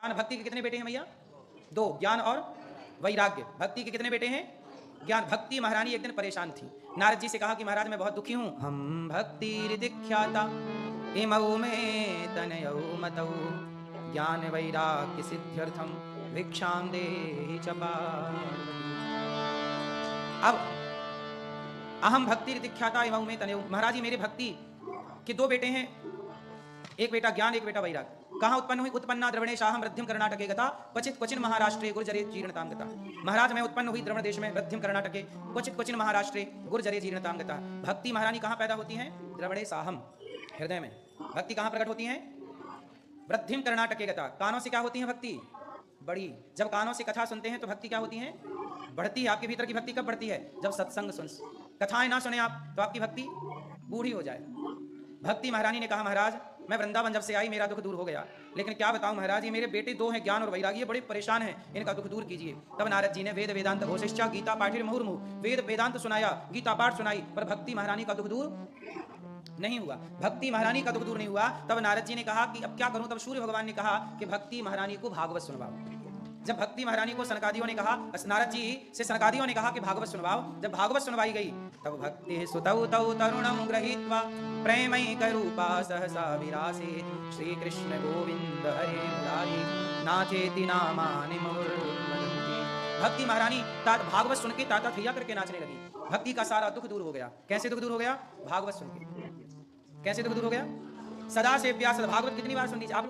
ज्ञान भक्ति के कितने बेटे हैं भैया? दो, ज्ञान और वैराग्य। भक्ति के कितने बेटे हैं? ज्ञान। भक्ति महारानी एक दिन परेशान थी, नारद जी से कहा कि महाराज मैं बहुत दुखी हूँ। हम भक्ति ख्याता इमौ में तनयौ मतौ ज्ञान वैराग्य सिद्ध्यर्थम भिक्षाम देहि च पार्वती। अब अहम भक्ति ख्याता इमौ में तनयौ, महाराज जी मेरे भक्ति के दो बेटे हैं, एक बेटा ज्ञान, एक बेटा वैराग्य। कहाँ उत्पन्न हुई? उत्पन्ना द्रवणेशाहम वृद्धिम कर्नाटके गता क्वचित क्वचिन महाराष्ट्रे गुर्जरे जीर्णताम गता। महाराज मैं उत्पन्न हुई द्रवण देश में, वृद्धिम कर्नाटके, क्वचित क्वचिन महाराष्ट्रे गुर्जरे जीर्णताम गता। भक्ति महारानी कहाँ पैदा होती हैं? द्रवणेशाहम, हृदय में। भक्ति कहाँ प्रकट होती हैं? वृद्धिम कर्नाटके गता। कानों से क्या होती है भक्ति? बड़ी। जब कानों से कथा सुनते हैं तो भक्ति क्या होती है? बढ़ती है। आपके भीतर की भक्ति कब बढ़ती है? जब सत्संग सुन, कथाएं ना सुने आप तो आपकी भक्ति बूढ़ी हो जाए। भक्ति महारानी ने कहा महाराज मैं वृंदावन जब से आई मेरा दुख दूर हो गया, लेकिन क्या बताऊं महाराज ये मेरे बेटे दो हैं ज्ञान और वैरागी, बड़े परेशान हैं, इनका दुख दूर कीजिए। तब नारद जी ने वेद वेदांत घोषिष्ठा गीता पाठिर मुहुर्मुहु, वेद वेदांत सुनाया, गीता पाठ सुनाई, पर भक्ति महारानी का दुख दूर नहीं हुआ। भक्ति महारानी का दुख दूर नहीं हुआ। तब नारद जी ने कहा कि अब क्या करूं? तब सूर्य भगवान ने कहा कि भक्ति महारानी को भागवत सुनवाओ। जब भक्ति महारानी को सनकादियों ने कहा, नारद जी से सनकादियों ने कहा कि भागवत सुनवाओ, जब भागवत सुनवाई गई तब भक्ति सुतौ तौ तरुणं गृहीत्वा प्रेमैकरूपा सहसा विरासे श्री कृष्ण गोविंद हरे मुरारी नाचेति नामानि मुहुर्वदन्ति। भक्ति महारानी भागवत सुन के ताता थैया करके नाचने लगी। भक्ति का सारा दुख दूर हो गया। कैसे दुख दूर हो गया? भागवत सुन के। कैसे दुख दूर हो गया? सदा सेव्या सद भागवत कितनी बार सुन लीजिए आप।